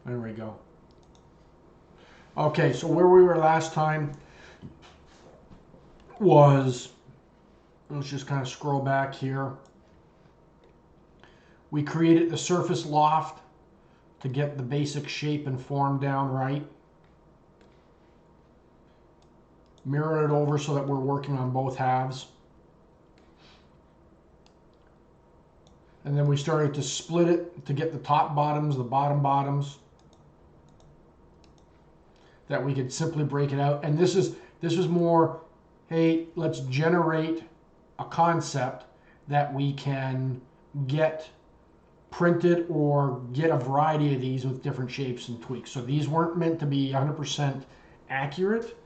There we go. Okay, so where we were last time was, let's just kind of scroll back here. We created the surface loft to get the basic shape and form down right. Mirror it over so that we're working on both halves. And then we started to split it to get the top bottoms, the bottom bottoms, that we could simply break it out. And this is more, hey, let's generate a concept that we can get printed or get a variety of these with different shapes and tweaks. So these weren't meant to be 100% accurate.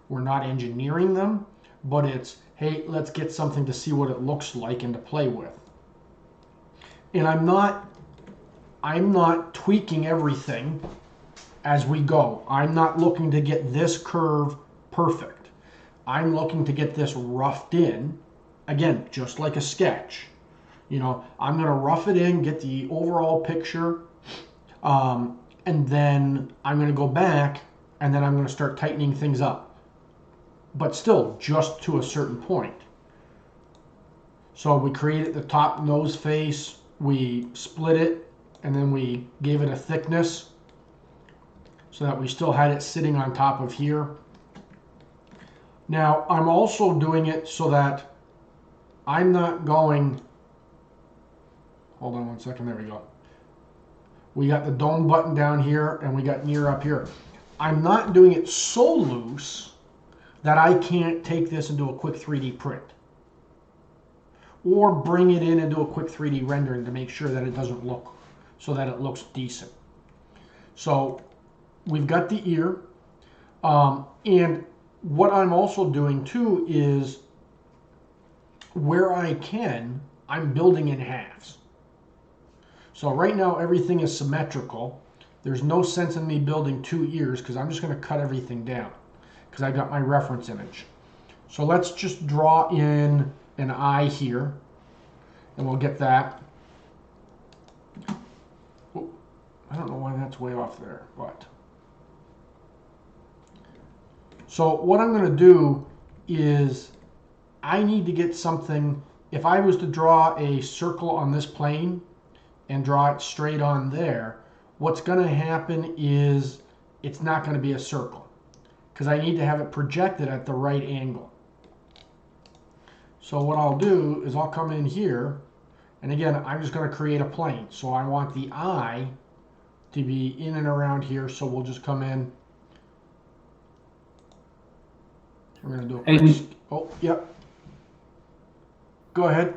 We're not engineering them, but it's, hey, let's get something to see what it looks like and to play with. And I'm not tweaking everything as we go. I'm not looking to get this curve perfect. I'm looking to get this roughed in, again, just like a sketch. You know, I'm going to rough it in, get the overall picture, and then I'm going to go back, and then I'm going to start tightening things up. But still, just to a certain point. So we created the top nose face, we split it, and then we gave it a thickness so that we still had it sitting on top of here. Now, I'm also doing it so that I'm not going, hold on one second, there we go. We got the dome button down here and we got near up here. I'm not doing it so loose that I can't take this and do a quick 3D print. Or bring it in and do a quick 3D rendering to make sure that it doesn't look, so that it looks decent. So we've got the ear. And what I'm also doing too is where I can, I'm building in halves. So right now everything is symmetrical. There's no sense in me building two ears because I'm just going to cut everything down because I've got my reference image. So let's just draw in an eye here and we'll get that. Oh, I don't know why that's way off there, but. So what I'm going to do is I need to get something, if I was to draw a circle on this plane and draw it straight on there, what's going to happen is it's not going to be a circle because I need to have it projected at the right angle. So what I'll do is I'll come in here, and again, I'm just going to create a plane. So I want the eye to be in and around here, so we'll just come in. We're going to do a quick, oh, yep. Go ahead.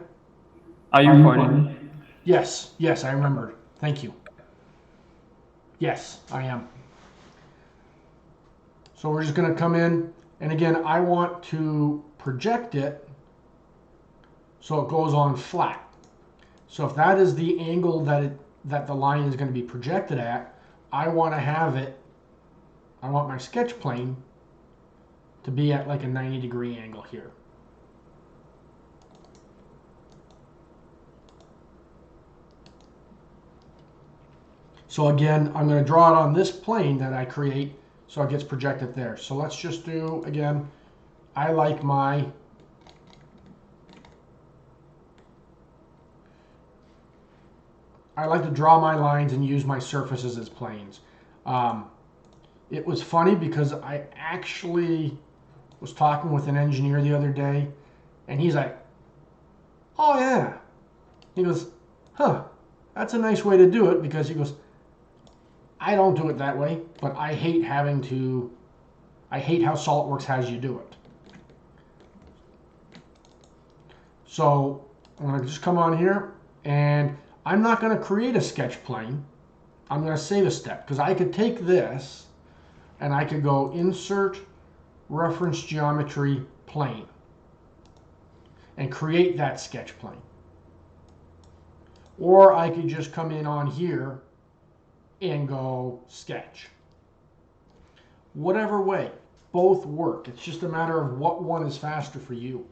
Are you recording? Yes, yes, I remembered. Thank you. Yes, I am. So we're just going to come in, and again, I want to project it so it goes on flat. So if that is the angle that the line is going to be projected at, I want to have it, I want my sketch plane to be at like a 90-degree angle here. So again, I'm going to draw it on this plane that I create so it gets projected there. So let's just do, again, I like to draw my lines and use my surfaces as planes. It was funny because I actually was talking with an engineer the other day, and he's like, oh yeah. He goes, huh, that's a nice way to do it, because he goes, I don't do it that way, but I hate how SolidWorks has you do it. So I'm going to just come on here, and I'm not going to create a sketch plane. I'm going to save a step, because I could take this and I could go insert reference geometry plane and create that sketch plane. Or I could just come in on here and go sketch. Whatever way, both work. It's just a matter of what one is faster for you.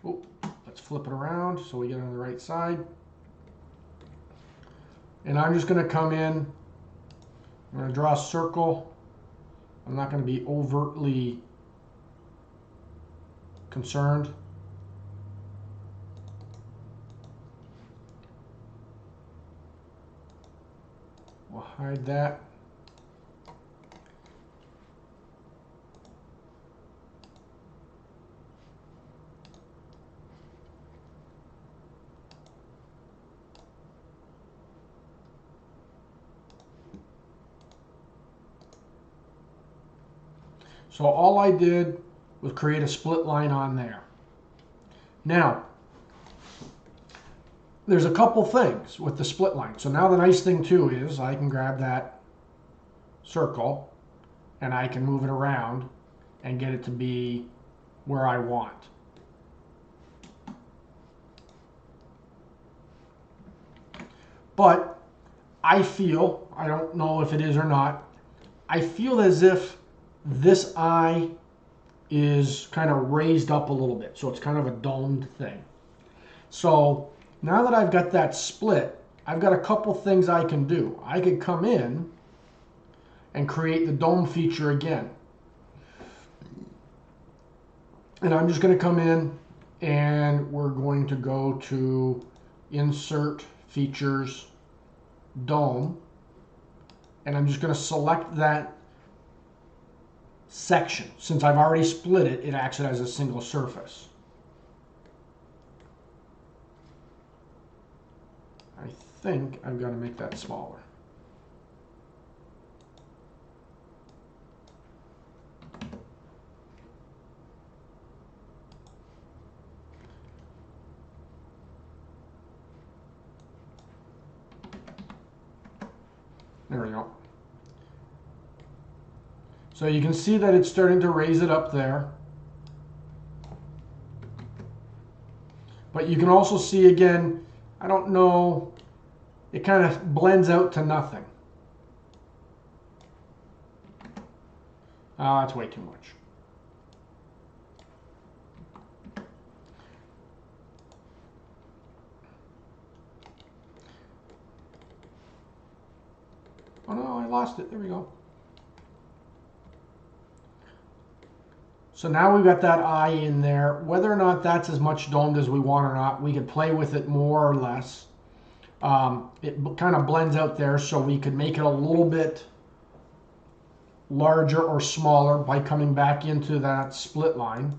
Oh, let's flip it around so we get on the right side. And I'm just going to come in. I'm going to draw a circle. I'm not going to be overtly concerned. We'll hide that. So all I did was create a split line on there. Now, there's a couple things with the split line. So now the nice thing too is I can grab that circle and I can move it around and get it to be where I want. But I feel, I don't know if it is or not, I feel as if this eye is kind of raised up a little bit. So it's kind of a domed thing. So now that I've got that split, I've got a couple things I can do. I could come in and create the dome feature again. And I'm just going to come in and we're going to go to Insert Features, Dome. And I'm just going to select that section. Since I've already split it, it acts as a single surface. I think I've got to make that smaller. There we go. So you can see that it's starting to raise it up there. But you can also see again, I don't know, it kind of blends out to nothing. That's way too much. Oh no, I lost it. There we go. So now we've got that eye in there. Whether or not that's as much domed as we want or not, we could play with it more or less. It kind of blends out there, so we could make it a little bit larger or smaller by coming back into that split line.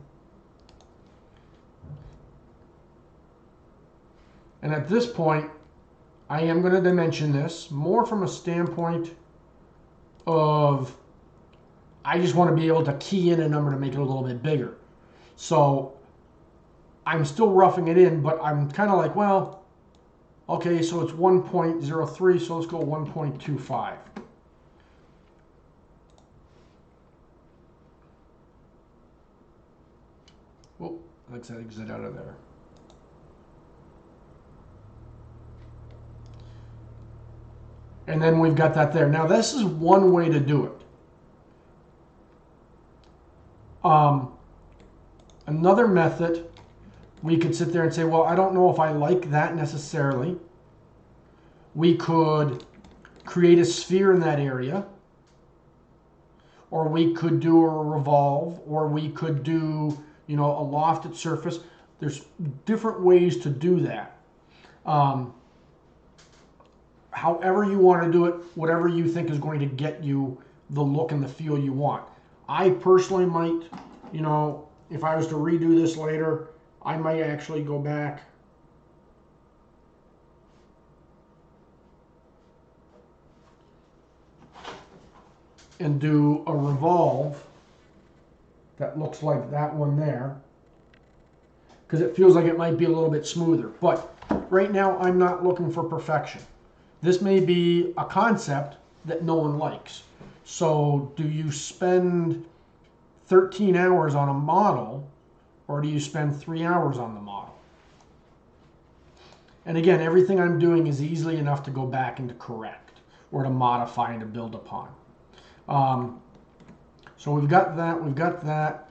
And at this point, I am going to dimension this more from a standpoint of I just want to be able to key in a number to make it a little bit bigger. So I'm still roughing it in, but I'm kind of like, well, okay, so it's 1.03, so let's go 1.25. Oh, let's exit out of there. And then we've got that there. Now this is one way to do it. Another method, we could sit there and say, well, I don't know if I like that necessarily. We could create a sphere in that area, or we could do a revolve, or we could do, you know, a lofted surface. There's different ways to do that. However you want to do it, whatever you think is going to get you the look and the feel you want. I personally might, you know, if I was to redo this later, I might actually go back and do a revolve that looks like that one there, because it feels like it might be a little bit smoother. But right now, I'm not looking for perfection. This may be a concept that no one likes. So do you spend 13 hours on a model, or do you spend 3 hours on the model? And again, everything I'm doing is easily enough to go back and to correct, or to modify and to build upon. So we've got that, we've got that.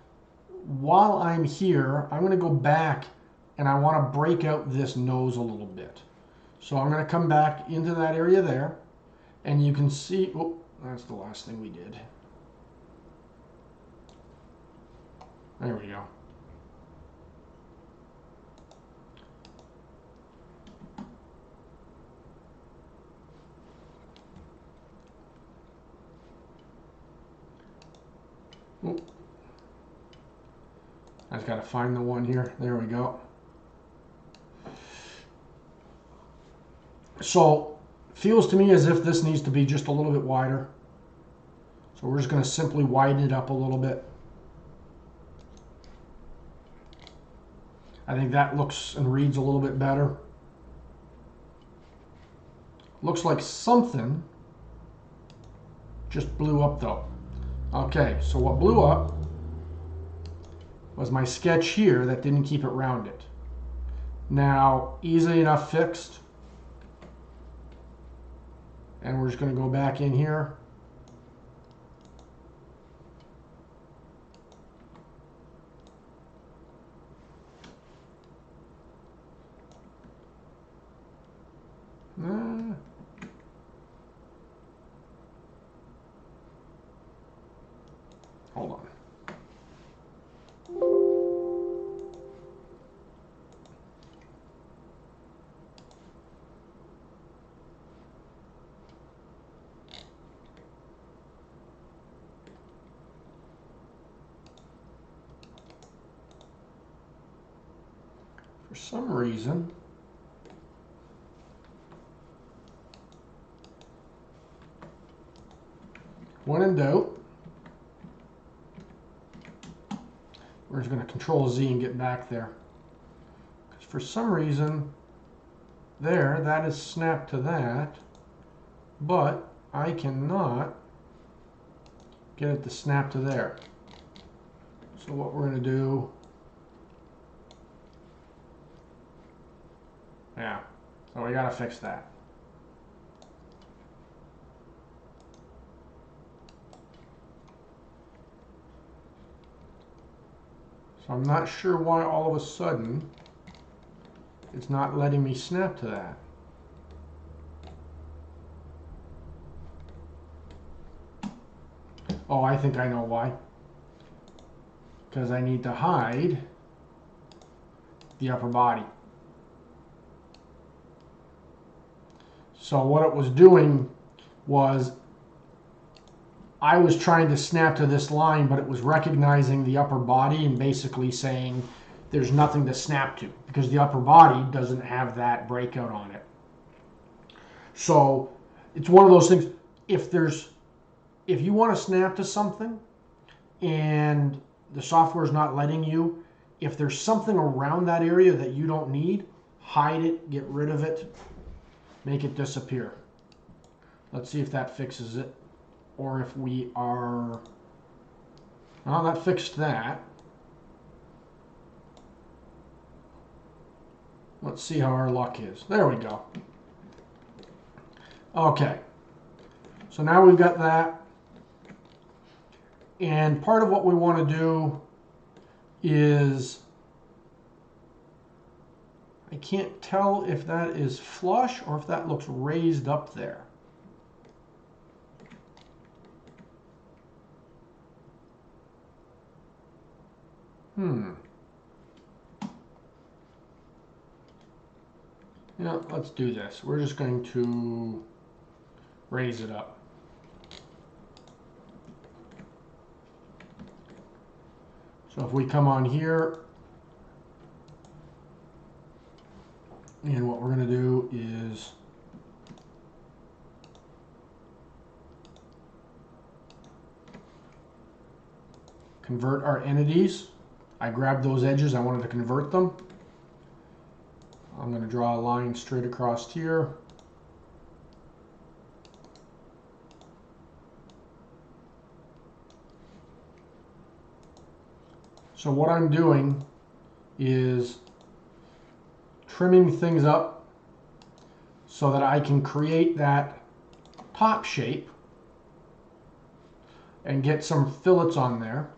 While I'm here, I'm going to go back and I want to break out this nose a little bit. So I'm going to come back into that area there, and you can see, oh, that's the last thing we did. There we go. Oh. I just got to find the one here. There we go. So, feels to me as if this needs to be just a little bit wider. So we're just going to simply widen it up a little bit. I think that looks and reads a little bit better. Looks like something just blew up though. Okay, so what blew up was my sketch here that didn't keep it rounded. Now, easily enough fixed. And we're just going to go back in here. Hold on. For some reason, when in doubt, we're just going to Control Z and get back there. Because for some reason, there, that is snapped to that, but I cannot get it to snap to there. So what we're going to do, yeah, so we got to fix that. So I'm not sure why all of a sudden it's not letting me snap to that. Oh, I think I know why. Because I need to hide the upper body. So what it was doing was I was trying to snap to this line, but it was recognizing the upper body and basically saying there's nothing to snap to because the upper body doesn't have that breakout on it. So it's one of those things, if you want to snap to something and the software is not letting you, if there's something around that area that you don't need, hide it, get rid of it, make it disappear. Let's see if that fixes it. Or if we are, well, that fixed that. Let's see how our luck is. There we go. Okay. So now we've got that. And part of what we want to do is, I can't tell if that is flush or if that looks raised up there. Yeah, let's do this. We're just going to raise it up. So if we come on here, and what we're going to do is convert our entities. I grabbed those edges, I wanted to convert them. I'm going to draw a line straight across here. So what I'm doing is trimming things up so that I can create that top shape and get some fillets on there.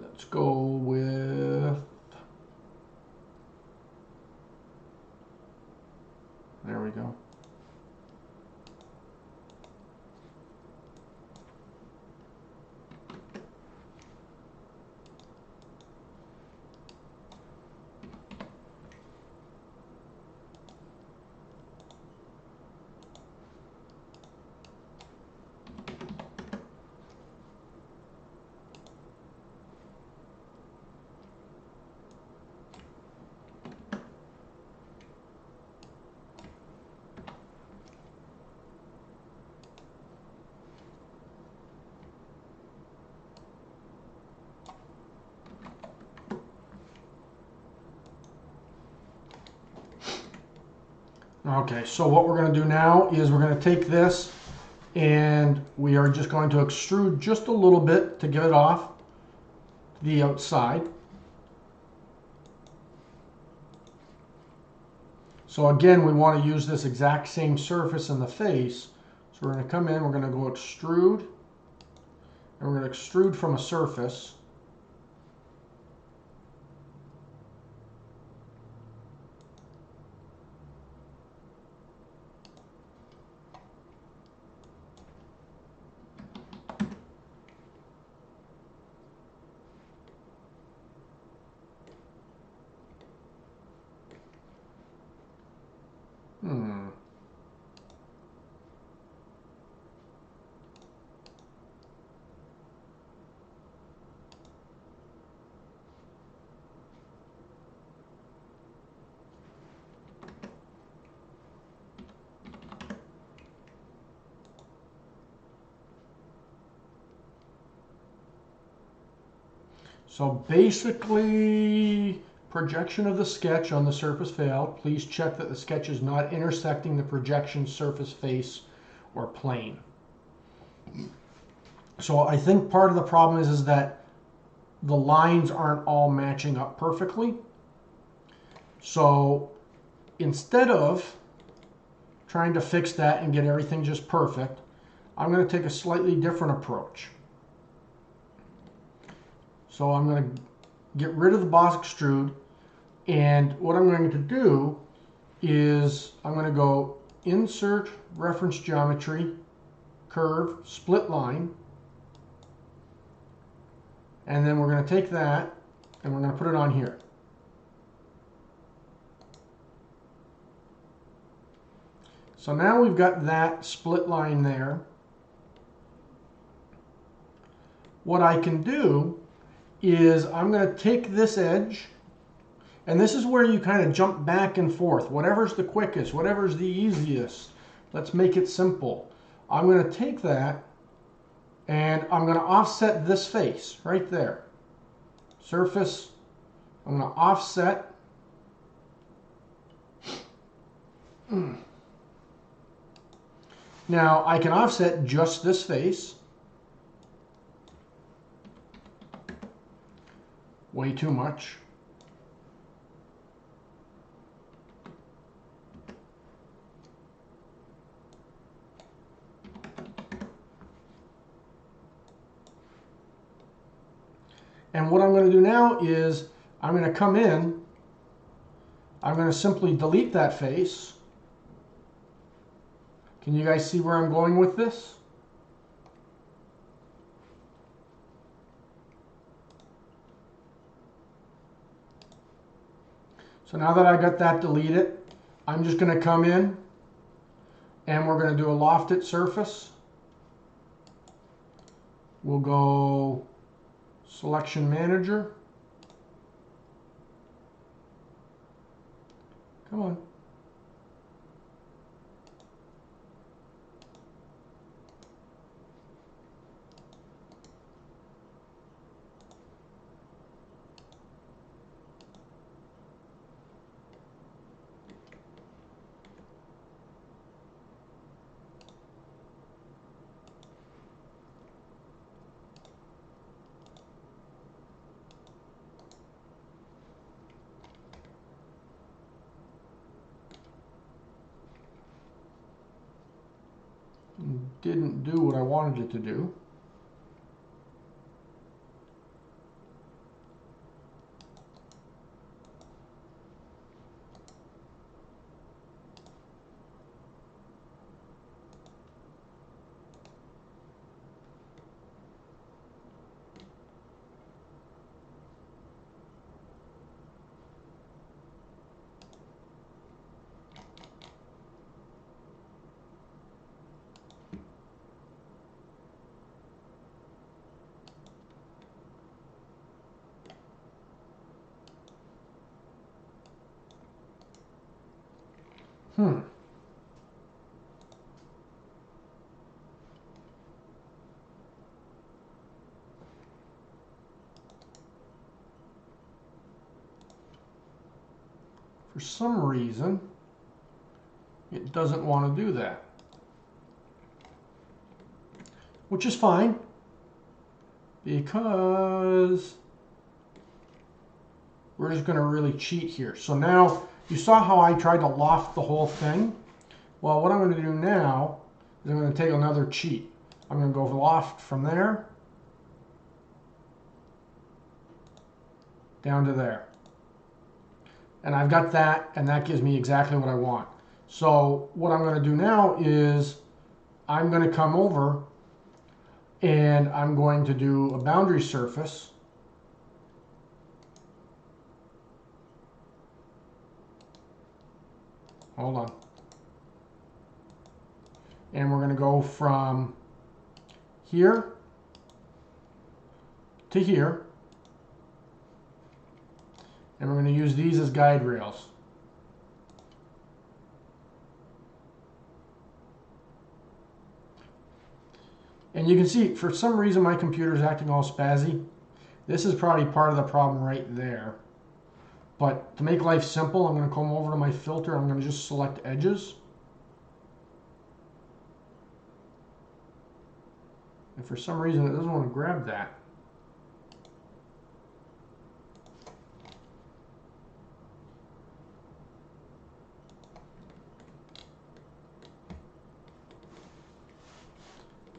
Let's go with There we go. Okay, so what we're going to do now is we're going to take this and we are just going to extrude just a little bit to get it off the outside. So again, we want to use this exact same surface in the face. So we're going to come in, we're going to go extrude, and we're going to extrude from a surface. So basically, projection of the sketch on the surface failed. Please check that the sketch is not intersecting the projection surface face or plane. So I think part of the problem is that the lines aren't all matching up perfectly. So instead of trying to fix that and get everything just perfect, I'm going to take a slightly different approach. So I'm going to get rid of the boss extrude, and what I'm going to do is I'm going to go insert reference geometry, curve, split line, and then we're going to take that and we're going to put it on here. So now we've got that split line there. What I can do is I'm going to take this edge, and this is where you kind of jump back and forth. Whatever's the quickest, whatever's the easiest, let's make it simple. I'm going to take that and I'm going to offset this face right there. Surface, I'm going to offset. Now I can offset just this face. Way too much. And what I'm going to do now is I'm going to come in, I'm going to simply delete that face. Can you guys see where I'm going with this? So now that I got that deleted, I'm just going to come in and we're going to do a lofted surface. We'll go selection manager. Come on. Didn't do what I wanted it to do. Hmm. For some reason, it doesn't want to do that. Which is fine, because we're just going to really cheat here. So now, you saw how I tried to loft the whole thing? Well, what I'm going to do now is I'm going to take another cheat. I'm going to go loft from there down to there. And I've got that, and that gives me exactly what I want. So what I'm going to do now is I'm going to come over and I'm going to do a boundary surface. Hold on. And we're going to go from here to here. And we're going to use these as guide rails. And you can see, for some reason, my computer is acting all spazzy. This is probably part of the problem right there. But to make life simple, I'm going to come over to my filter. I'm going to just select edges. And for some reason, it doesn't want to grab that.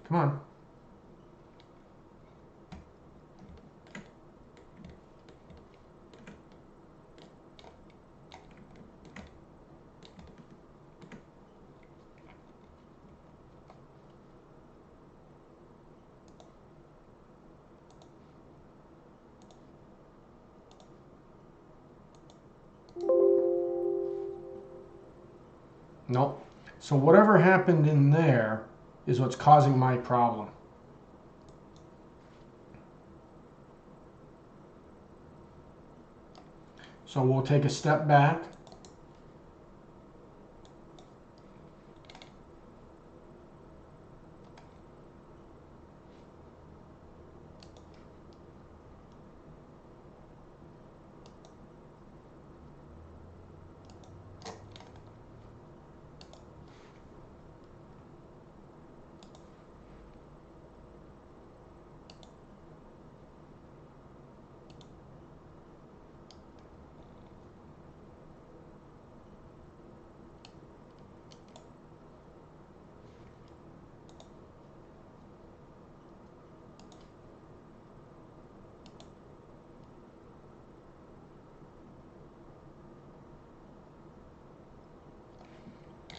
Come on. Nope. So whatever happened in there is what's causing my problem. So we'll take a step back.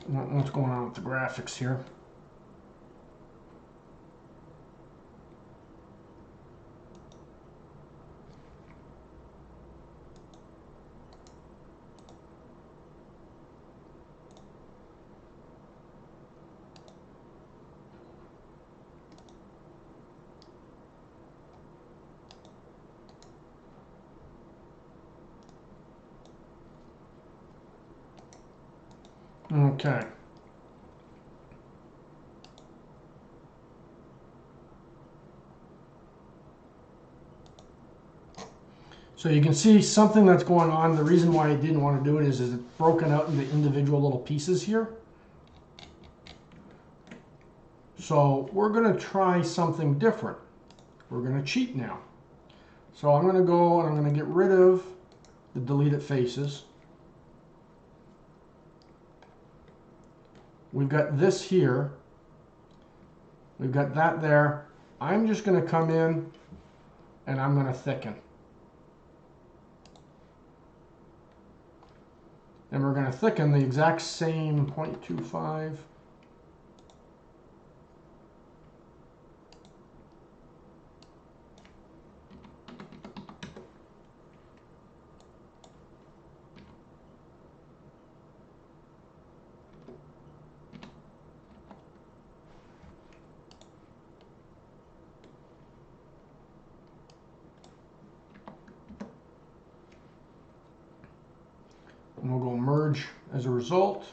What's going on with the graphics here? Okay. So you can see something that's going on. The reason why I didn't want to do it is it's broken out into individual little pieces here. So we're going to try something different. We're going to cheat now. So I'm going to go and I'm going to get rid of the deleted faces. We've got this here. We've got that there. I'm just going to come in and I'm going to thicken. And we're going to thicken the exact same 0.25. And we'll go merge as a result.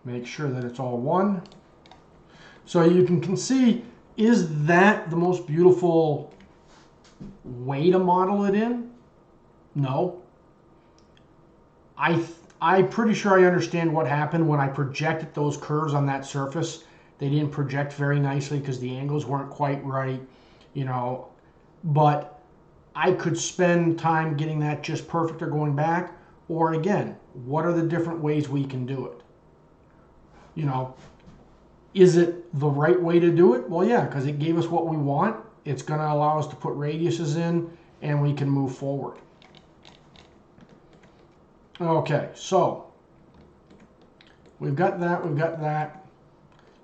Make sure that it's all one. So you can see, is that the most beautiful way to model it in? No. I'm pretty sure I understand what happened when I projected those curves on that surface. They didn't project very nicely because the angles weren't quite right, you know. But I could spend time getting that just perfect or going back. Or again, what are the different ways we can do it? You know, is it the right way to do it? Well, yeah, because it gave us what we want. It's going to allow us to put radiuses in and we can move forward. Okay, so we've got that, we've got that.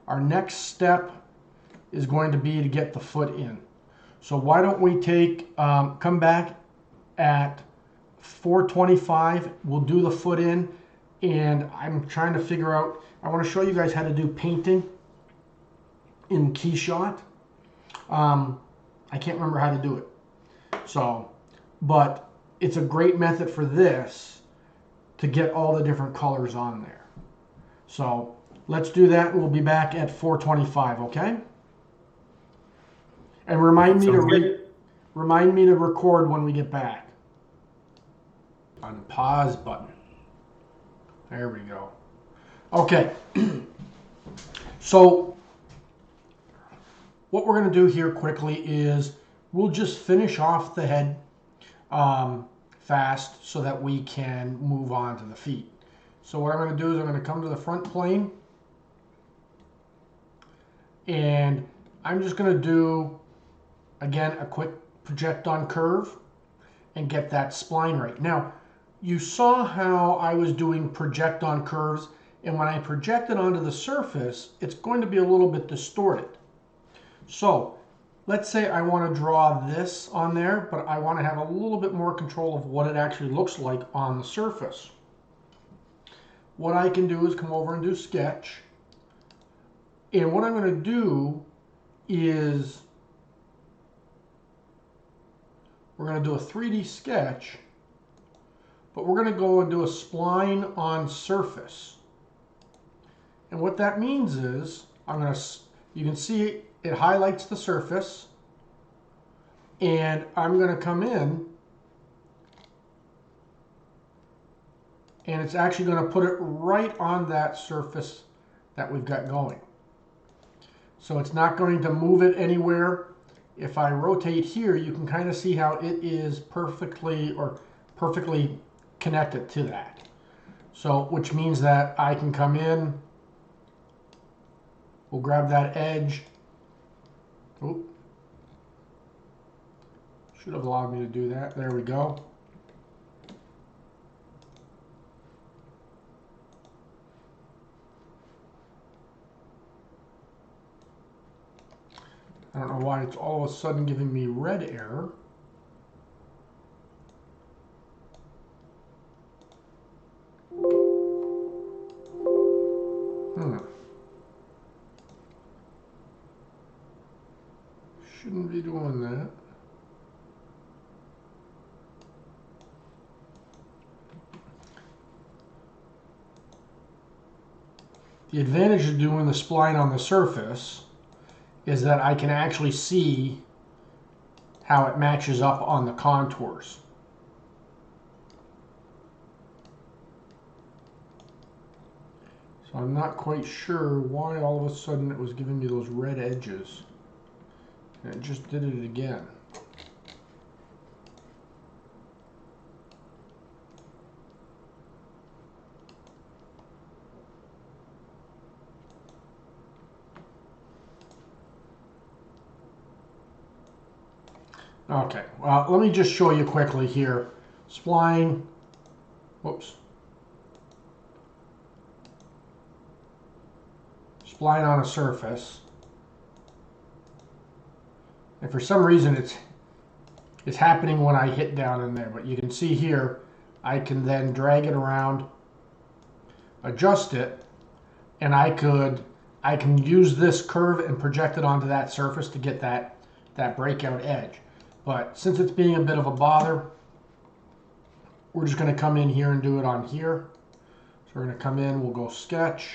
Our next step is going to be to get the foot in. So why don't we come back at 425, we'll do the foot in, and I'm trying to figure out, I want to show you guys how to do painting in Keyshot. I can't remember how to do it. So, but it's a great method for this to get all the different colors on there. So let's do that. We'll be back at 425, okay? And remind me to record when we get back. On pause button. There we go. Okay. So what we're going to do here quickly is we'll just finish off the head fast so that we can move on to the feet. So what I'm going to do is I'm going to come to the front plane and I'm just going to do, again, a quick project on curve and get that spline right. Now, you saw how I was doing project on curves, and when I project it onto the surface, it's going to be a little bit distorted. So let's say I want to draw this on there, but I want to have a little bit more control of what it actually looks like on the surface. What I can do is come over and do sketch. And what I'm going to do is we're going to do a 3D sketch, but we're going to go and do a spline on surface. And what that means is you can see it highlights the surface, and I'm going to come in and it's actually going to put it right on that surface that we've got going. So it's not going to move it anywhere. If I rotate here, you can kind of see how it is perfectly connected to that. So, which means that I can come in, we'll grab that edge. Oop. Should have allowed me to do that. There we go. I don't know why it's all of a sudden giving me red error. Shouldn't be doing that. The advantage of doing the spline on the surface is that I can actually see how it matches up on the contours. So I'm not quite sure why all of a sudden it was giving me those red edges. And it just did it again. Okay, well, let me just show you quickly here. Spline, whoops. Spline on a surface. And for some reason it's happening when I hit down in there, but you can see here, I can then drag it around, adjust it, and I can use this curve and project it onto that surface to get that breakout edge. But since it's being a bit of a bother, we're just going to come in here and do it on here. So we're going to come in, we'll go sketch,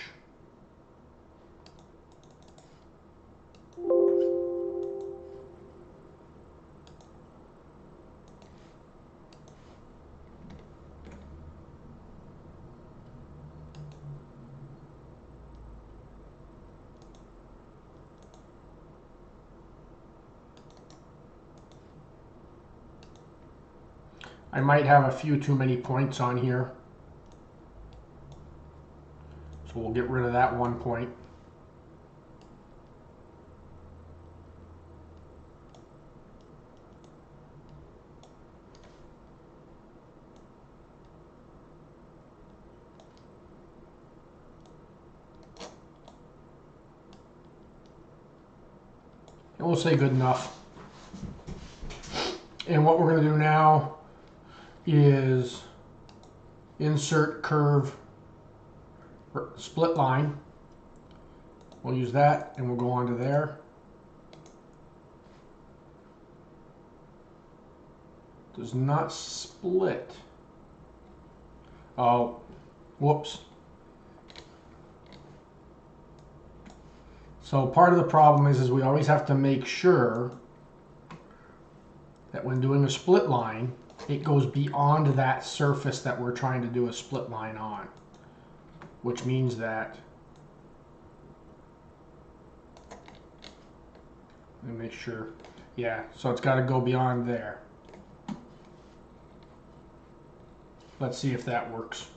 I might have a few too many points on here. So we'll get rid of that 1 point. And we'll say good enough. And what we're going to do now is insert curve split line. We'll use that and we'll go on to there. Does not split. Oh, whoops. So part of the problem is we always have to make sure that when doing a split line, it goes beyond that surface that we're trying to do a split line on, which means that, let me make sure, yeah, so it's got to go beyond there. Let's see if that works.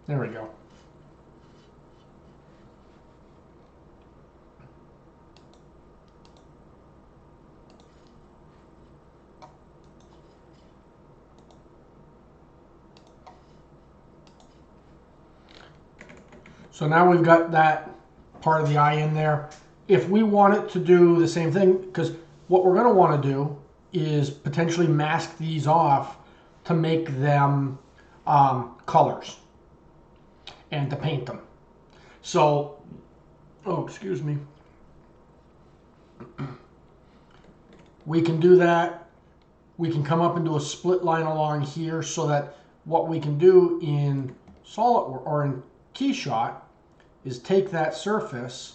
There we go. So now we've got that part of the eye in there. If we want it to do the same thing, because what we're going to want to do is potentially mask these off to make them colors and to paint them. So, oh, excuse me. We can do that. We can come up and do a split line along here so that what we can do in solid or in KeyShot is take that surface,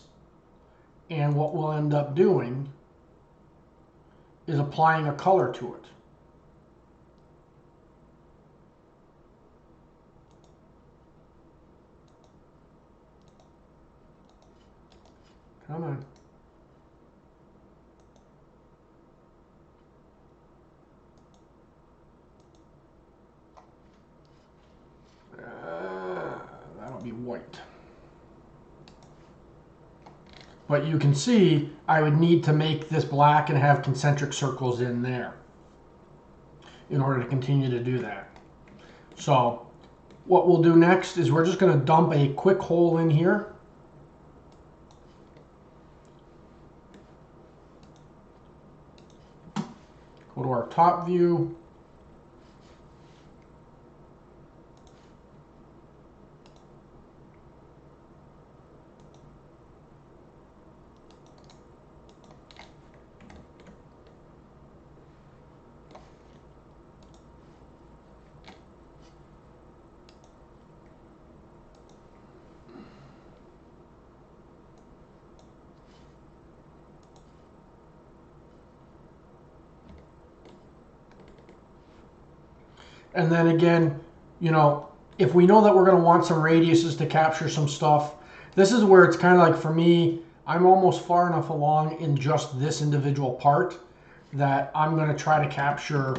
and what we'll end up doing is applying a color to it. Come on. That'll be white. But you can see I would need to make this black and have concentric circles in there in order to continue to do that. So what we'll do next is we're just going to dump a quick hole in here. Go to our top view. And then again, you know, if we know that we're going to want some radiuses to capture some stuff, this is where it's kind of like, for me, I'm almost far enough along in just this individual part that I'm going to try to capture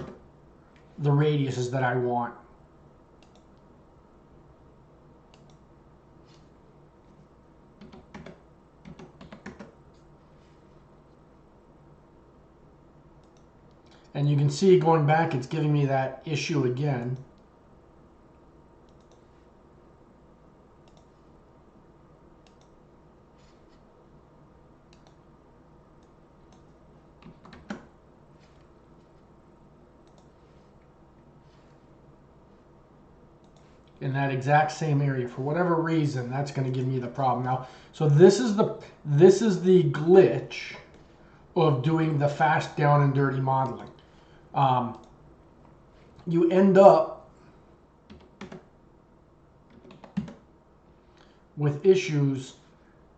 the radiuses that I want. And you can see going back, it's giving me that issue again. In that exact same area, for whatever reason, that's going to give me the problem. Now, so this is the glitch of doing the fast, down, and dirty modeling. You end up with issues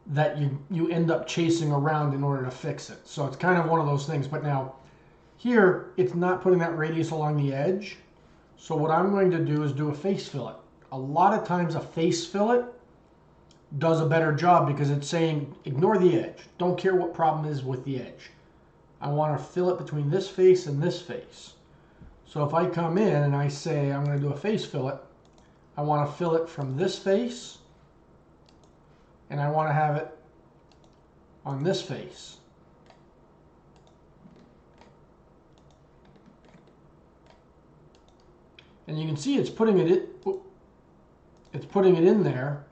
that you end up chasing around in order to fix it. So it's kind of one of those things. But now here, it's not putting that radius along the edge. So what I'm going to do is do a face fillet. A lot of times a face fillet does a better job because it's saying ignore the edge. Don't care what problem is with the edge. I want to fill it between this face and this face. So if I come in and I say I'm going to do a face fillet, I want to fill it from this face and I want to have it on this face. And you can see it's putting it in there.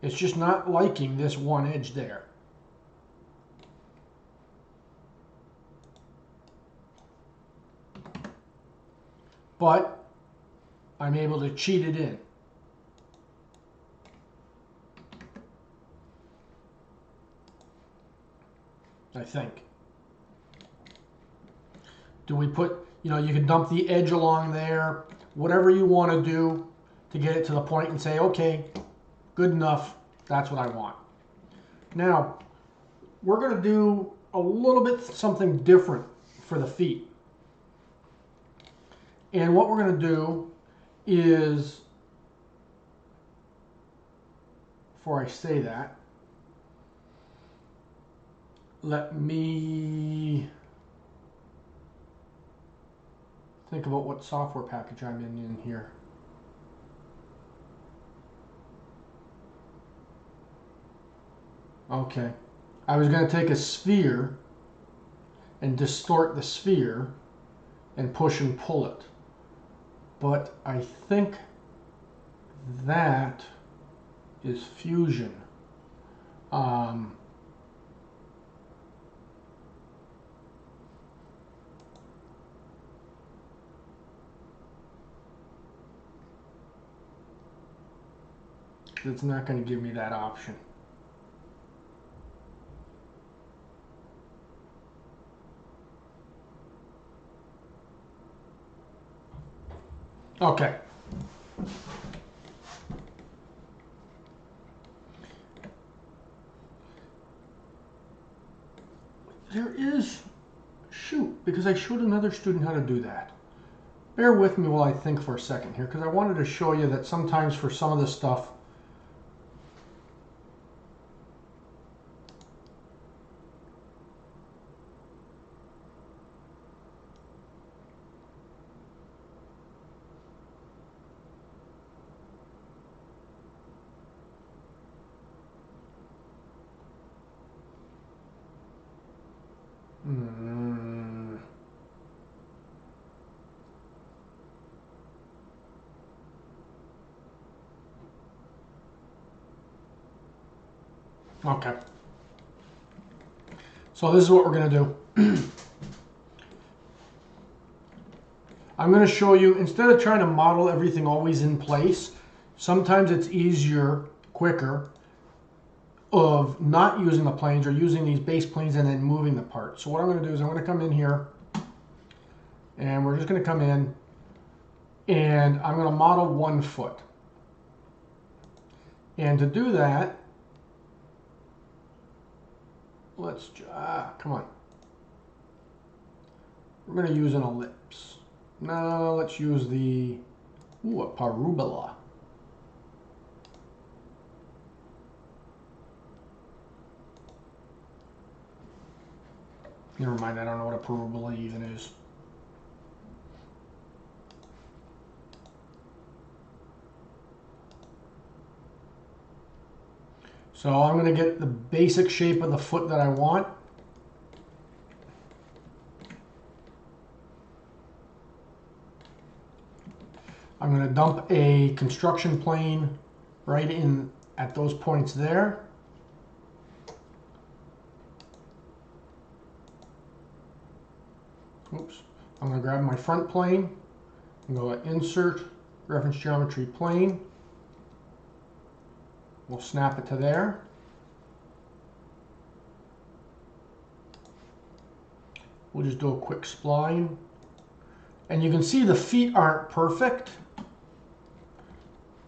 It's just not liking this one edge there. But I'm able to cheat it in. I think. Do we put, you can dump the edge along there, whatever you want to do to get it to the point and say, okay, good enough, that's what I want. Now, we're going to do a little bit something different for the feet. And what we're going to do is, before I say that, let me think about what software package I'm in here. Okay, I was going to take a sphere and distort the sphere and push and pull it. But I think that is Fusion. It's not going to give me that option. Okay. There is, because I showed another student how to do that. Bear with me while I think for a second here, because I wanted to show you that sometimes for some of this stuff, okay. So this is what we're going to do. I'm going to show you, instead of trying to model everything always in place, sometimes it's easier, quicker, of not using the planes or using these base planes and then moving the part. So what I'm going to do is I'm going to come in here and we're just going to come in and I'm going to model 1 foot. And to do that, let's, come on. We're going to use an ellipse. Now let's use a parabola. Never mind, I don't know what a parabola even is. So I'm going to get the basic shape of the foot that I want. I'm going to dump a construction plane right in at those points there. Oops. I'm going to grab my front plane and go to Insert, Reference Geometry Plane. We'll snap it to there. We'll just do a quick spline. And you can see the feet aren't perfect.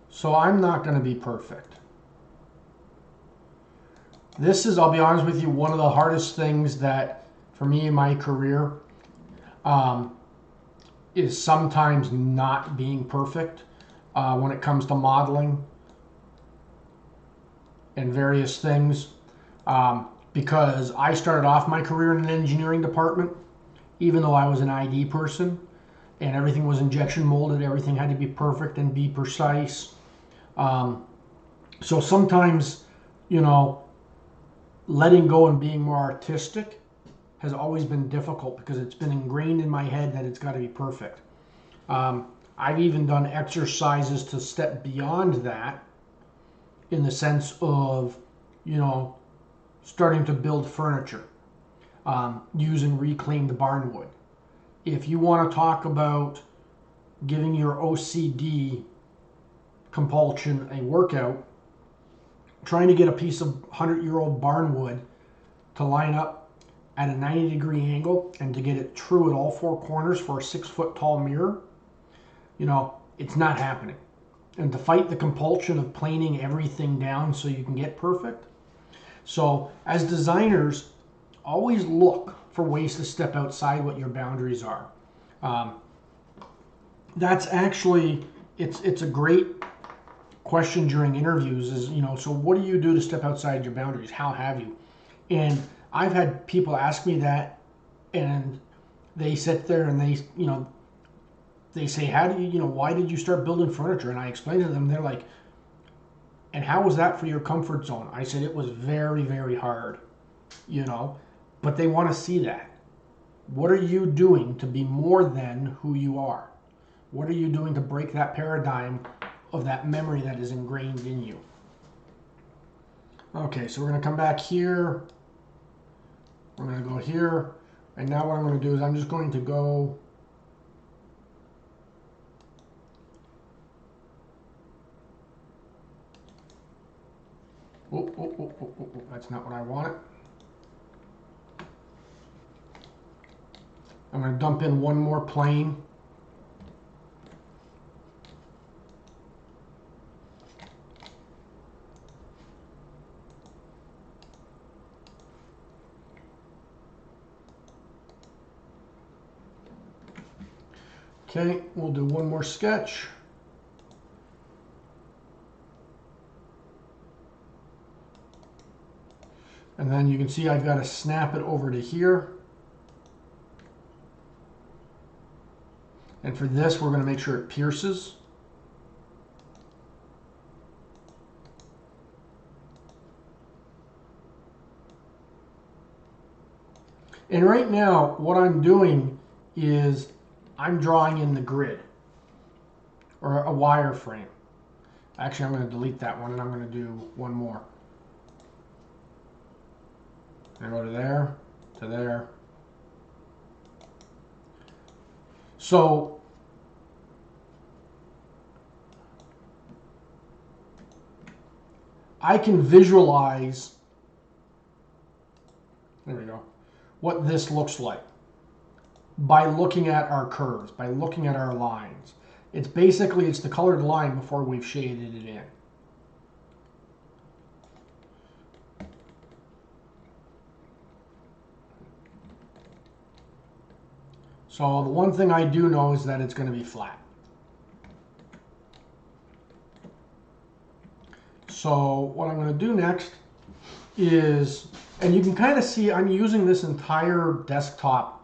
So I'm not going to be perfect. This is, I'll be honest with you, one of the hardest things that for me in my career is sometimes not being perfect. when it comes to modeling and various things. Because I started off my career in an engineering department, even though I was an ID person, and everything was injection molded, everything had to be perfect and be precise. So sometimes, you know, letting go and being more artistic has always been difficult because it's been ingrained in my head that it's got to be perfect. I've even done exercises to step beyond that in the sense of, you know, starting to build furniture using reclaimed barnwood. If you want to talk about giving your OCD compulsion a workout, trying to get a piece of 100-year-old barnwood to line up at a 90-degree angle and to get it true at all four corners for a 6-foot tall mirror, you know, it's not happening. And to fight the compulsion of planing everything down so you can get perfect. So as designers, always look for ways to step outside what your boundaries are. That's actually, it's a great question during interviews is, you know, so what do you do to step outside your boundaries? How have you? And I've had people ask me that, and they sit there and they, you know, they say, how do you, you know, why did you start building furniture? And I explain to them, they're like, and how was that for your comfort zone? I said, it was very, very hard, you know, but they want to see that. What are you doing to be more than who you are? What are you doing to break that paradigm of that memory that is ingrained in you? Okay, so we're going to come back here. We're going to go here. And now what I'm going to do is I'm just going to go that's not what I wanted. I'm going to dump in one more plane. Okay, we'll do one more sketch. And then you can see I've got to snap it over to here. And for this, we're going to make sure it pierces. And right now, what I'm doing is I'm drawing in the grid or a wireframe. Actually, I'm going to delete that one and I'm going to do one more. I go to there, to there. So I can visualize, there we go, what this looks like by looking at our curves, by looking at our lines. It's basically, it's the colored line before we've shaded it in. So the one thing I do know is that it's going to be flat. So what I'm going to do next is, and you can kind of see I'm using this entire desktop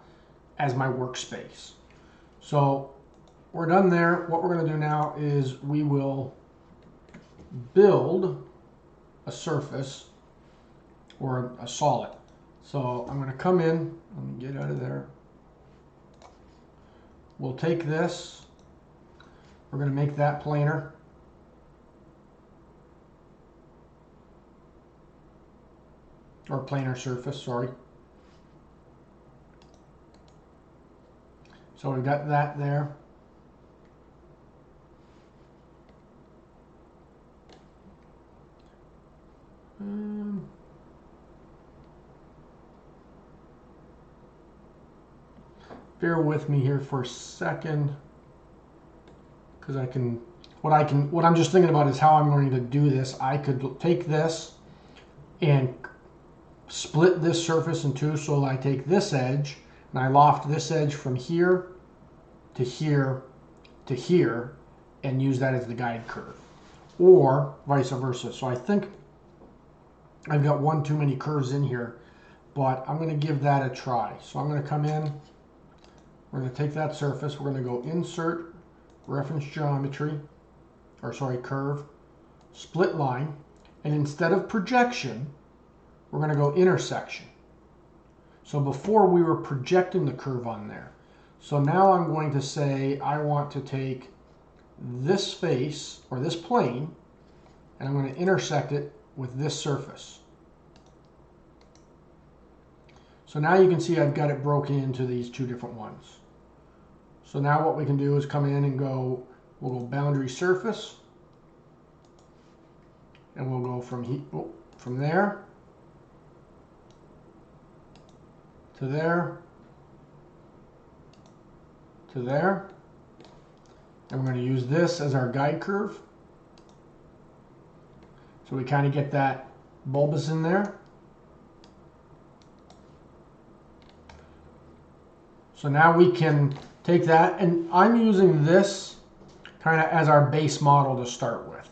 as my workspace. So we're done there. What we're going to do now is we will build a surface or a solid. So I'm going to come in, let me get out of there. We'll take this, we're going to make that planar. Or planar surface, sorry. So we've got that there. Bear with me here for a second, because what I'm just thinking about is how I'm going to do this. I could take this and split this surface in two, so I take this edge and I loft this edge from here to here to here, and use that as the guide curve, or vice versa. So I think I've got one too many curves in here, but I'm going to give that a try. So I'm going to come in, we're going to take that surface, we're going to go insert, reference geometry, or sorry, curve, split line, and instead of projection, we're going to go intersection. So before we were projecting the curve on there. So now I'm going to say I want to take this face, or this plane, and I'm going to intersect it with this surface. So now you can see I've got it broken into these two different ones. So now what we can do is come in and go, we'll go boundary surface, and we'll go from there to there to there, and we're going to use this as our guide curve. So we kind of get that bulbous in there. So now we can take that, and I'm using this kind of as our base model to start with.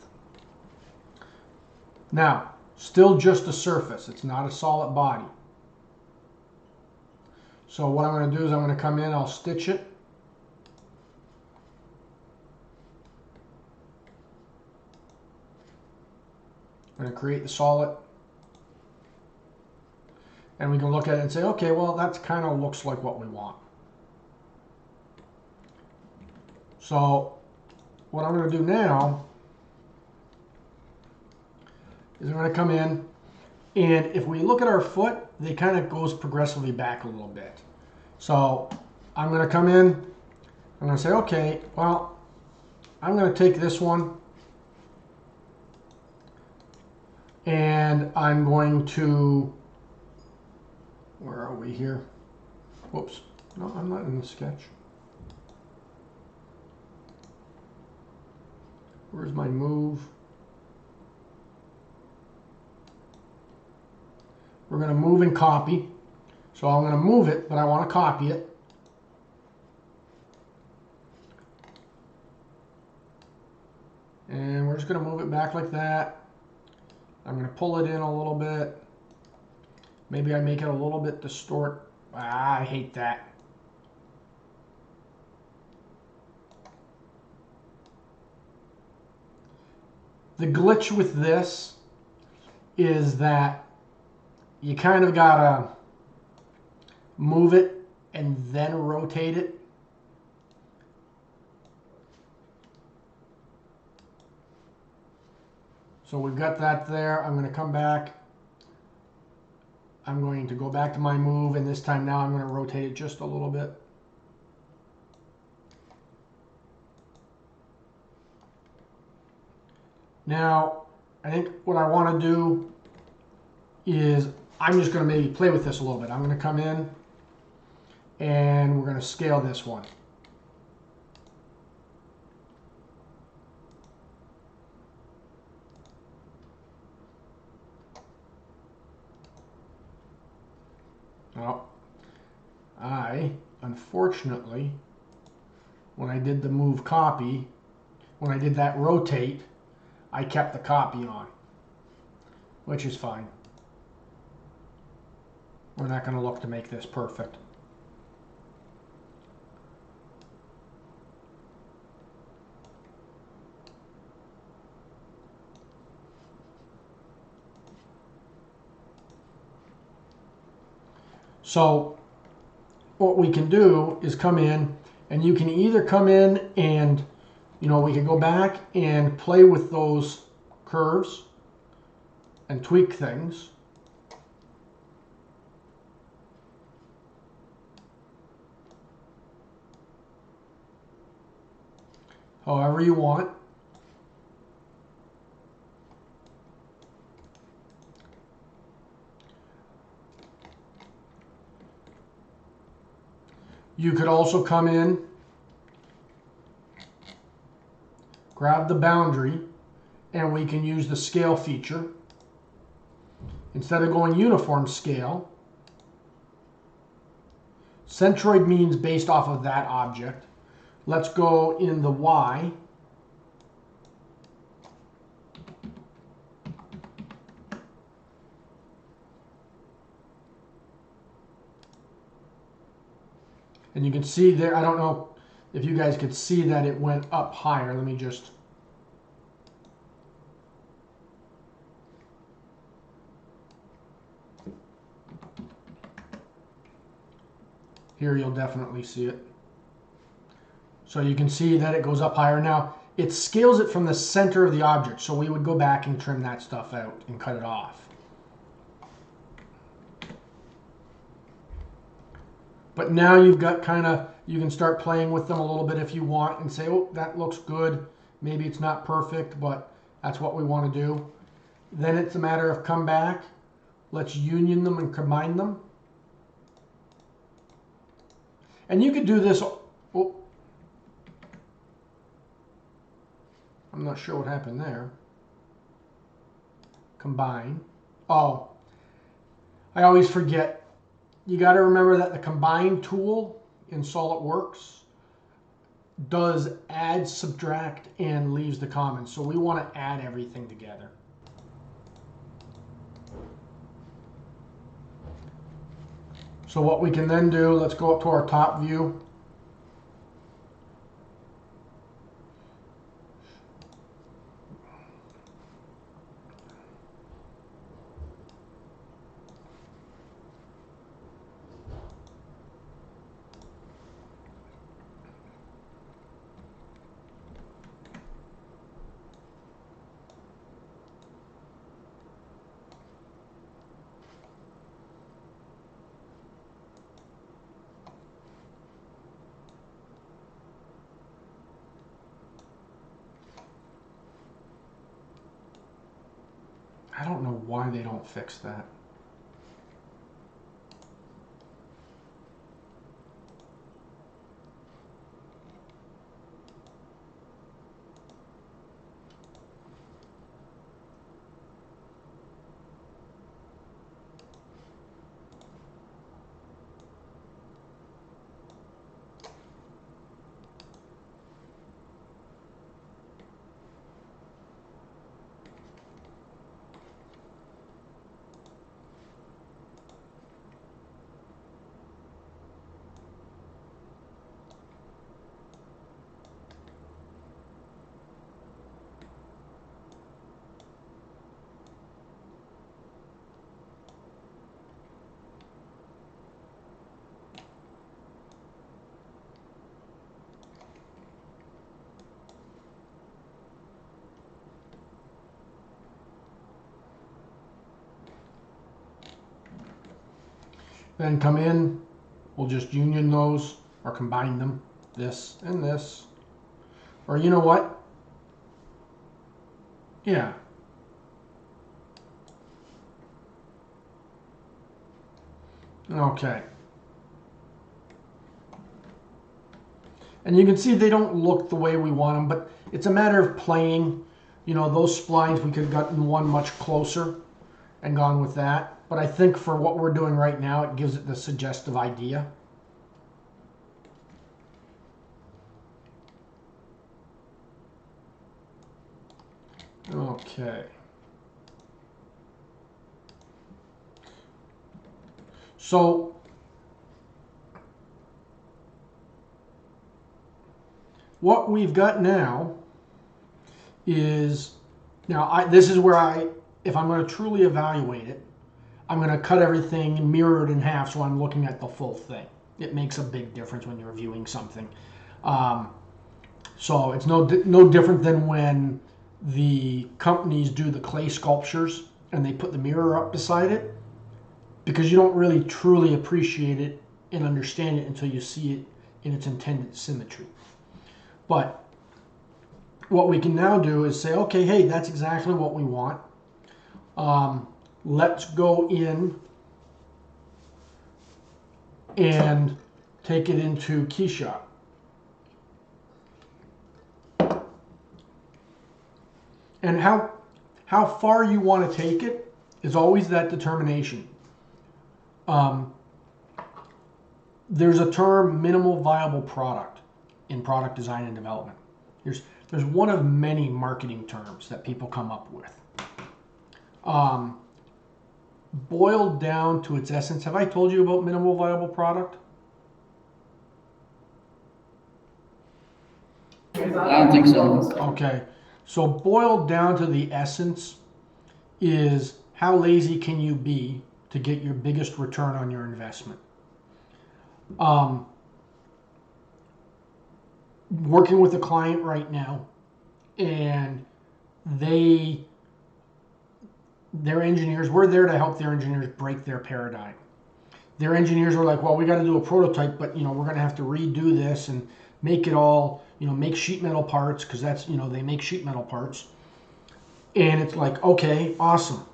Now, still just a surface. It's not a solid body. So what I'm going to do is I'm going to come in, I'll stitch it. I'm going to create the solid. And we can look at it and say, okay, well, that kind of looks like what we want. So what I'm going to do now is I'm going to come in, and if we look at our foot, they kind of goes progressively back a little bit. So I'm going to come in, I'm going to say, okay, well, I'm going to take this one, and I'm going to, where are we here? Whoops, no, I'm not in the sketch. Where's my move? We're going to move and copy. So I'm going to move it, but I want to copy it. And we're just going to move it back like that. I'm going to pull it in a little bit. Maybe I make it a little bit distort. I hate that. The glitch with this is that you kind of gotta move it and then rotate it. So we've got that there. I'm going to come back. I'm going to go back to my move, and this time now I'm going to rotate it just a little bit. Now, I think what I want to do is I'm just going to maybe play with this a little bit. I'm going to come in and we're going to scale this one. Well, unfortunately, when I did the move copy, when I did that rotate, I kept the copy on, which is fine. We're not going to look to make this perfect. So what we can do is come in, and you can either come in and, you know, we can go back and play with those curves and tweak things. However you want. You could also come in, grab the boundary, and we can use the scale feature. Instead of going uniform scale, centroid means based off of that object. Let's go in the Y, And you can see there, I don't know if you guys could see that it went up higher. Let me just... Here you'll definitely see it. So you can see that it goes up higher. Now, it scales it from the center of the object, so we would go back and trim that stuff out and cut it off. But now you've got kind of, you can start playing with them a little bit if you want and say, oh, that looks good. Maybe it's not perfect, but that's what we want to do. Then it's a matter of come back. Let's union them and combine them. And you could do this. Oh, I'm not sure what happened there. Combine. Oh, I always forget. You got to remember that the combine tool in SolidWorks does add, subtract, and leaves the comments. So we want to add everything together. So what we can then do, let's go up to our top view. I don't know why they don't fix that. Then come in, we'll just union those or combine them, this and this. Or you know what? Yeah. Okay. And you can see they don't look the way we want them, but it's a matter of playing. You know, those splines, we could have gotten one much closer and gone with that. But I think for what we're doing right now, it gives it the suggestive idea. Okay. So what we've got now is, this is where if I'm going to truly evaluate it, I'm going to cut everything mirrored in half so I'm looking at the full thing. It makes a big difference when you're viewing something. So it's no different than when the companies do the clay sculptures and they put the mirror up beside it, because you don't really truly appreciate it and understand it until you see it in its intended symmetry. But what we can now do is say, okay, hey, that's exactly what we want. Let's go in and take it into KeyShot. And how far you want to take it is always that determination. There's a term, minimal viable product, in product design and development. There's one of many marketing terms that people come up with. Boiled down to its essence, have I told you about minimal viable product? I don't think so. Okay, so boiled down to the essence is how lazy can you be to get your biggest return on your investment? Working with a client right now, and their engineers, we're there to help their engineers break their paradigm. Their engineers are like, well, we got to do a prototype, but we're going to have to redo this and make it all, make sheet metal parts, because that's, they make sheet metal parts. And it's like, okay, awesome.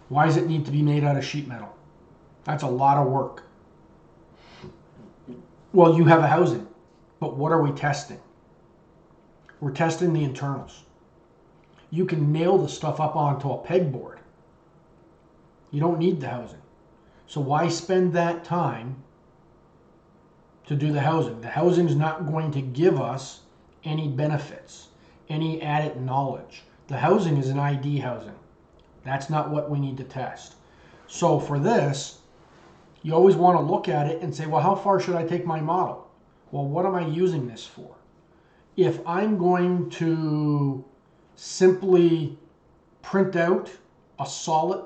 Why does it need to be made out of sheet metal? That's a lot of work. Well, you have a housing, but what are we testing? We're testing the internals. You can nail the stuff up onto a pegboard. You don't need the housing. So why spend that time to do the housing? The housing is not going to give us any benefits, any added knowledge. The housing is an ID housing. That's not what we need to test. So for this, you always want to look at it and say, well, how far should I take my model? Well, what am I using this for? If I'm going to simply print out a solid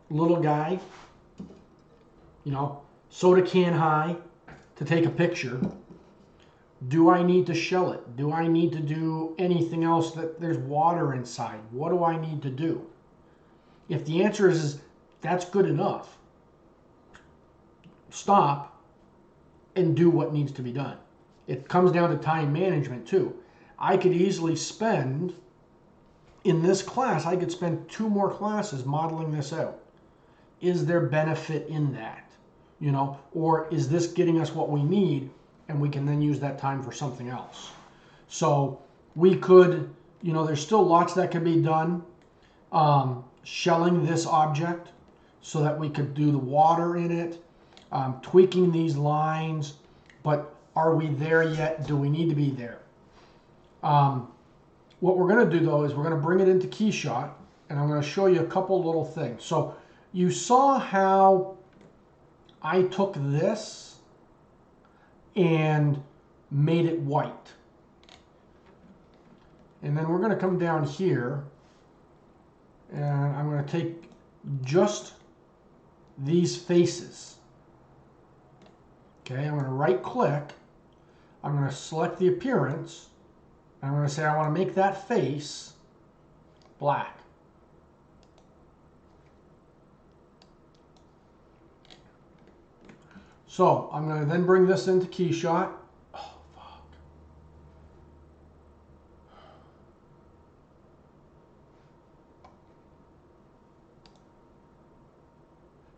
little guy, soda can high to take a picture, do I need to shell it? Do I need to do anything else that there's water inside? What do I need to do? If the answer is that's good enough, stop and do what needs to be done. It comes down to time management too. I could easily spend, in this class, I could spend 2 more classes modeling this out. Is there benefit in that? Or is this getting us what we need and we can then use that time for something else? So we could, there's still lots that can be done. Shelling this object so that we could do the water in it, tweaking these lines, but are we there yet? Do we need to be there? What we're going to do though is we're going to bring it into KeyShot, and I'm going to show you a couple little things. So you saw how I took this and made it white. And then we're going to come down here, and I'm going to take just these faces. Okay, I'm going to right click. I'm going to select the appearance. I'm going to say I want to make that face black. So I'm going to then bring this into KeyShot. Oh, fuck.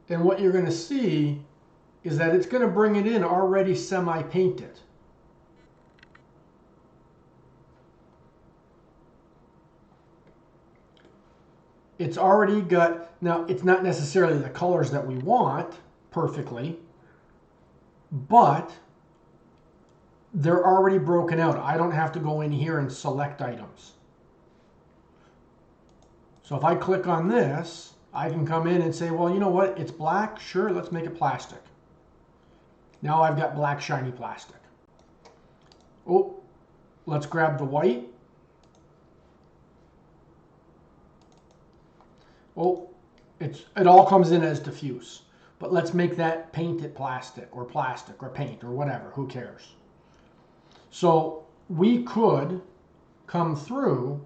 And what you're going to see is that it's going to bring it in already semi-painted. It's already got, now it's not necessarily the colors that we want perfectly, but they're already broken out. I don't have to go in here and select items. So if I click on this, I can come in and say, well, you know what? It's black. Sure, let's make it plastic. Now I've got black shiny plastic. Oh, let's grab the white. Oh, it all comes in as diffuse. But let's make that painted plastic or paint or whatever. Who cares? So we could come through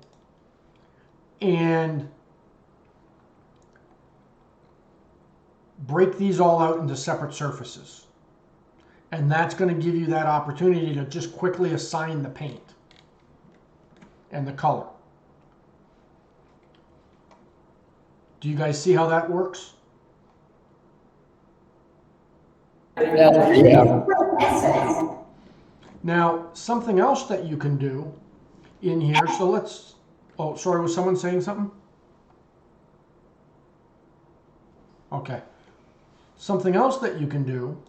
and break these all out into separate surfaces. And that's going to give you that opportunity to just quickly assign the paint and the color. Do you guys see how that works? Yeah. Now, something else that you can do in here, so let's, oh, sorry, was someone saying something? Okay. Something else that you can do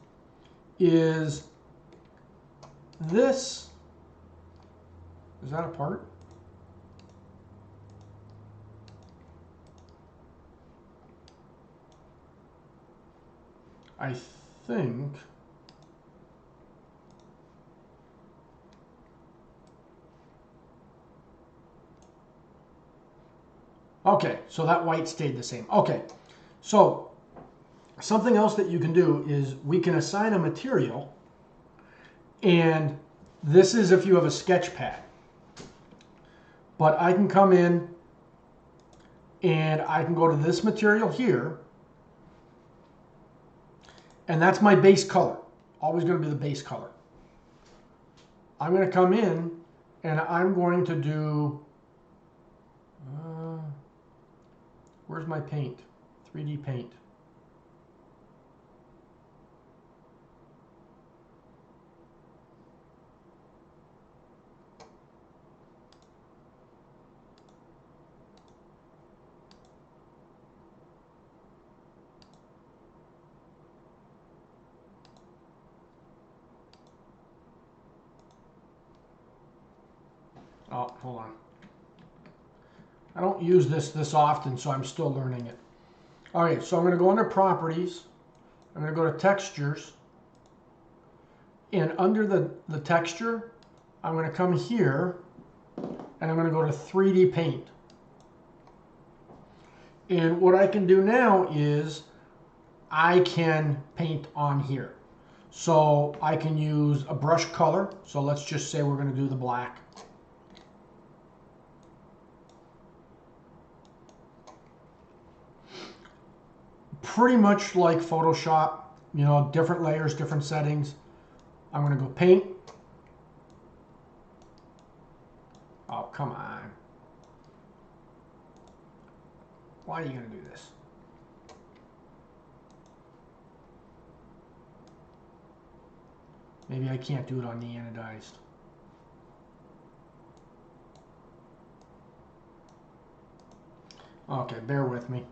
is this. Is that a part? I think Okay, so that white stayed the same. Okay, so something else that you can do is we can assign a material, and this is if you have a sketch pad. But I can come in and I can go to this material here, and that's my base color. Always going to be the base color. I'm going to come in and I'm going to do, where's my paint? 3D paint. Oh, hold on. I don't use this often, so I'm still learning it. All right, so I'm going to go under Properties. I'm going to go to Textures. And under the texture, I'm going to come here, and I'm going to go to 3D Paint. And what I can do now is I can paint on here. So I can use a brush color. So let's just say we're going to do the black. Pretty much like Photoshop, you know, different layers, different settings. I'm going to go paint. Oh, come on. Why are you going to do this? Maybe I can't do it on the anodized. Okay, bear with me.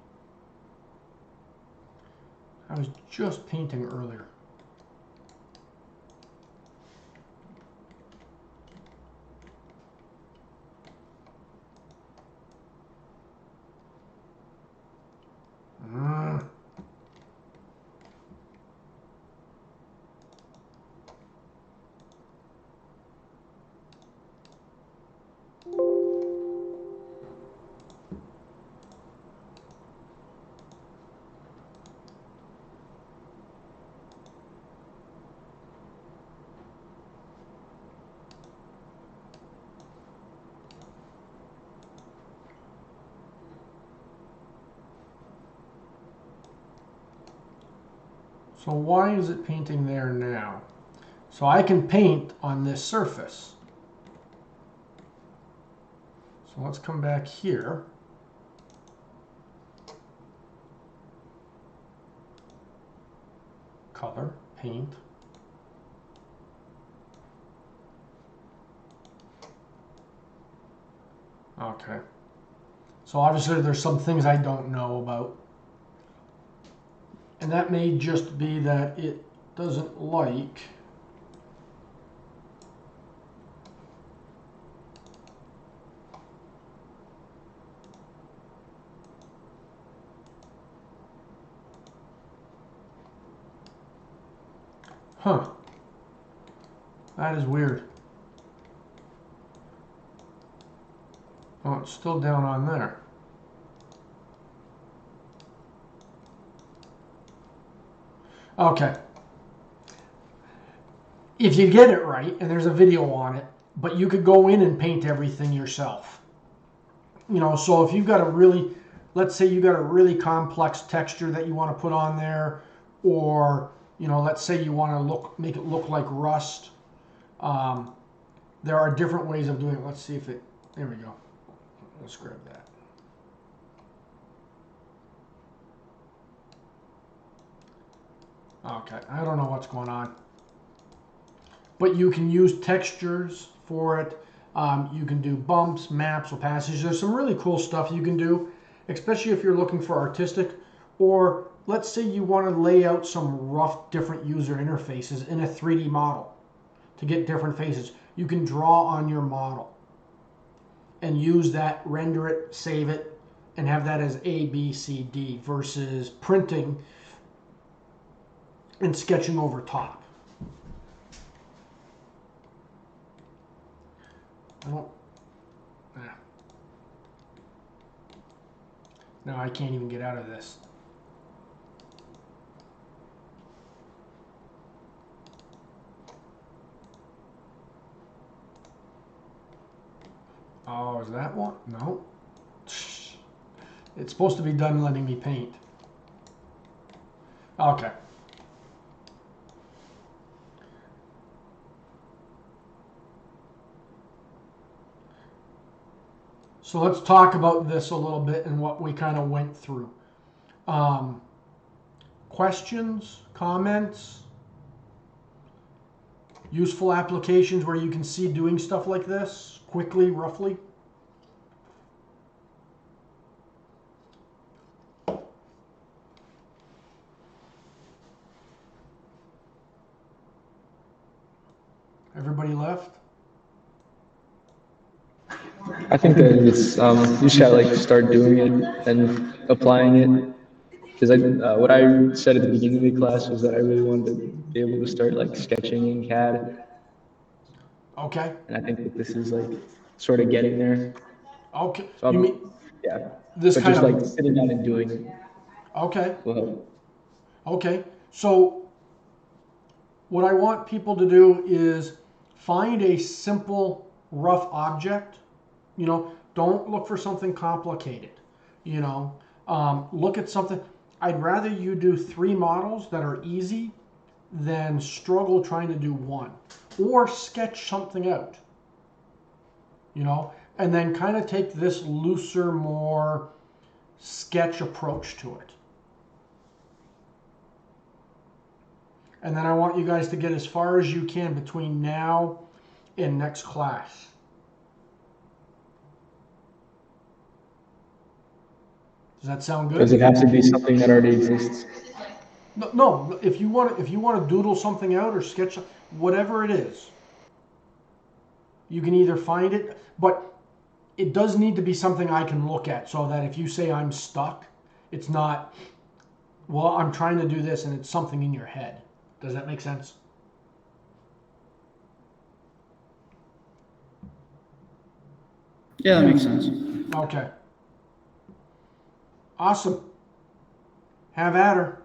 I was just painting earlier. So why is it painting there now? So I can paint on this surface. So let's come back here. Color, paint. Okay. So obviously there's some things I don't know about. And that may just be that it doesn't like Huh. That is weird. Oh, it's still down on there. Okay. If you get it right, and there's a video on it, but you could go in and paint everything yourself. You know, so if you've got a really, let's say you got a really complex texture that you want to put on there, or, you know, let's say you want to make it look like rust. There are different ways of doing it. Let's see if it, there we go. Let's grab that. Okay, I don't know what's going on. But you can use textures for it. You can do bumps, maps, opacities. There's some really cool stuff you can do, especially if you're looking for artistic. Or let's say you want to lay out some rough different user interfaces in a 3D model to get different faces. You can draw on your model and use that, render it, save it, and have that as A, B, C, D versus printing and sketching over top. I don't. No, I can't even get out of this. Oh, is that one? No. It's supposed to be done letting me paint. Okay. So let's talk about this a little bit and what we kind of went through. Questions, comments, useful applications where you can see doing stuff like this quickly, roughly. Everybody left? I think that it's you just gotta like start doing it and applying it. Because what I said at the beginning of the class was that I really wanted to be able to start like sketching in CAD, Okay. and I think that this is like sort of getting there. Okay. So You mean yeah, this but kind just like of. sitting down and doing it Okay. will help. Okay. So what I want people to do is find a simple, rough object. You know, don't look for something complicated. You know, look at something. I'd rather you do 3 models that are easy than struggle trying to do one, or sketch something out. You know, and then kind of take this looser, more sketch approach to it. And then I want you guys to get as far as you can between now and next class. Does that sound good? Does it have to be something that already exists? No, no. If you want to doodle something out or sketch whatever it is, you can either find it, but it does need to be something I can look at, so that if you say I'm stuck, it's not. Well, I'm trying to do this, and it's something in your head. Does that make sense? Yeah, that makes sense. Okay. Awesome. Have at her.